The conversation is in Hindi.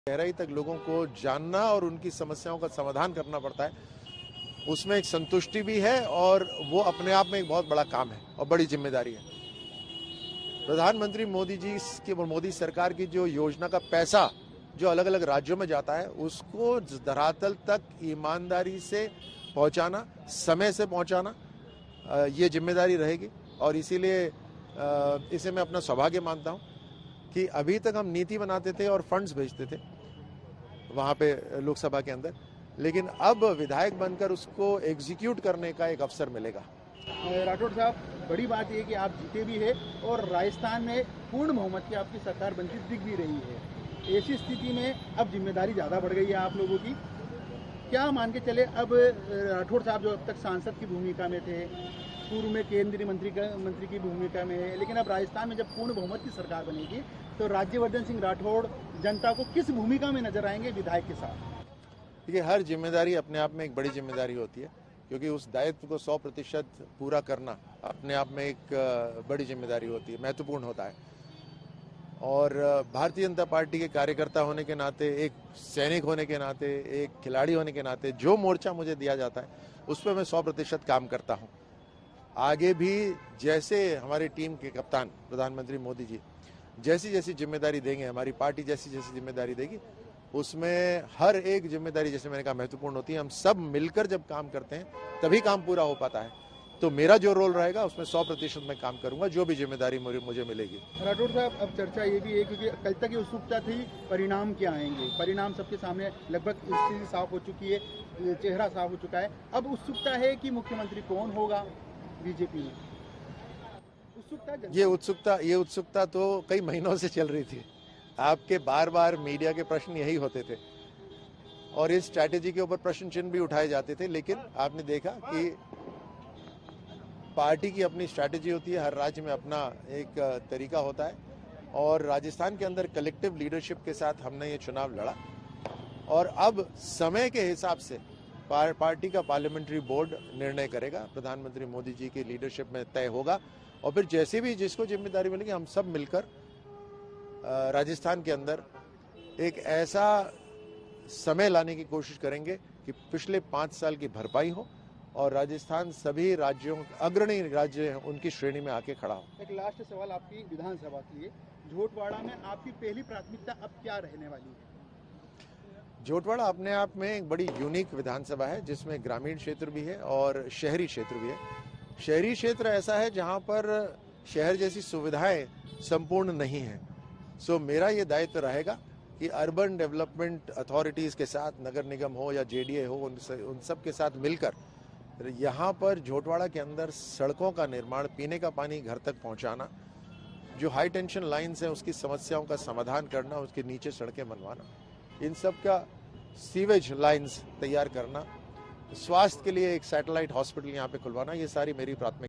गहराई तक लोगों को जानना और उनकी समस्याओं का समाधान करना पड़ता है, उसमें एक संतुष्टि भी है और वो अपने आप में एक बहुत बड़ा काम है और बड़ी जिम्मेदारी है। प्रधानमंत्री मोदी सरकार की जो योजना का पैसा जो अलग अलग राज्यों में जाता है, उसको धरातल तक ईमानदारी से पहुंचाना, समय से पहुंचाना, ये जिम्मेदारी रहेगी। और इसीलिए इसे मैं अपना सौभाग्य मानता हूं कि अभी तक हम नीति बनाते थे और फंड्स भेजते थे वहां पे लोकसभा के अंदर, लेकिन अब विधायक बनकर उसको एग्जीक्यूट करने का एक अवसर मिलेगा। राठौड़ साहब, बड़ी बात यह कि आप जीते भी है और राजस्थान में पूर्ण बहुमत की आपकी सरकार बनती दिख भी रही है। ऐसी स्थिति में अब जिम्मेदारी ज़्यादा बढ़ गई है आप लोगों की। क्या मान के चले, अब राठौड़ साहब जो अब तक सांसद की भूमिका में थे, पूर्व में केंद्रीय मंत्री की भूमिका में है, लेकिन अब राजस्थान में जब पूर्ण बहुमत की सरकार बनेगी तो राज्यवर्धन सिंह राठौड़ जनता को किस भूमिका में नजर आएंगे विधायक के साथ? देखिए, हर जिम्मेदारी अपने आप में एक बड़ी जिम्मेदारी होती है, क्योंकि उस दायित्व को 100% पूरा करना अपने आप में एक बड़ी जिम्मेदारी होती है, महत्वपूर्ण होता है। और भारतीय जनता पार्टी के कार्यकर्ता होने के नाते, एक सैनिक होने के नाते, एक खिलाड़ी होने के नाते जो मोर्चा मुझे दिया जाता है उस पर मैं 100% काम करता हूँ। आगे भी जैसे हमारी टीम के कप्तान प्रधानमंत्री मोदी जी जैसी जैसी जिम्मेदारी देंगे, हमारी पार्टी जैसी जैसी जिम्मेदारी देगी, उसमें हर एक जिम्मेदारी, जैसे मैंने कहा, महत्वपूर्ण होती है। हम सब मिलकर जब काम करते हैं तभी काम पूरा हो पाता है। तो मेरा जो रोल रहेगा उसमें 100% मैं काम करूंगा, जो भी जिम्मेदारी मुझे मिलेगी। राठौड़ साहब, अब चर्चा ये भी है, क्योंकि कल तक ये उत्सुकता थी परिणाम क्या आएंगे। परिणाम सबके सामने लगभग स्थिति साफ हो चुकी है, चेहरा साफ हो चुका है। अब उत्सुकता है कि मुख्यमंत्री कौन होगा बीजेपी में। ये उत्सुकता तो कई महीनों से चल रही थी। आपके बार बार मीडिया के प्रश्न यही होते थे और इस स्ट्रैटेजी के ऊपर प्रश्न चिन्ह भी उठाए जाते थे, लेकिन आपने देखा कि पार्टी की अपनी स्ट्रैटेजी होती है, हर राज्य में अपना एक तरीका होता है और राजस्थान के अंदर कलेक्टिव लीडरशिप के साथ हमने ये चुनाव लड़ा और अब समय के हिसाब से पार्टी का पार्लियामेंट्री बोर्ड निर्णय करेगा, प्रधानमंत्री मोदी जी की लीडरशिप में तय होगा और फिर जैसे भी जिसको जिम्मेदारी मिलेगी हम सब मिलकर राजस्थान के अंदर एक ऐसा समय लाने की कोशिश करेंगे कि पिछले 5 साल की भरपाई हो और राजस्थान सभी राज्यों, अग्रणी राज्य हैं, उनकी श्रेणी में आके खड़ा हो। एक लास्ट सवाल आपकी विधानसभा के लिए, झोटवाड़ा में आपकी पहली प्राथमिकता अब क्या रहने वाली है? झोटवाड़ा अपने आप में एक बड़ी यूनिक विधानसभा है, जिसमें ग्रामीण क्षेत्र भी है और शहरी क्षेत्र भी है। शहरी क्षेत्र ऐसा है जहां पर शहर जैसी सुविधाएं संपूर्ण नहीं है। सो मेरा ये दायित्व रहेगा कि अर्बन डेवलपमेंट अथॉरिटीज के साथ, नगर निगम हो या जेडीए हो, उन सब के साथ मिलकर यहाँ पर झोटवाड़ा के अंदर सड़कों का निर्माण, पीने का पानी घर तक पहुँचाना, जो हाई टेंशन लाइन्स हैं उसकी समस्याओं का समाधान करना, उसके नीचे सड़कें बनवाना, इन सब का सीवेज लाइन्स तैयार करना, स्वास्थ्य के लिए एक सैटेलाइट हॉस्पिटल यहाँ पे खुलवाना, ये सारी मेरी प्राथमिकता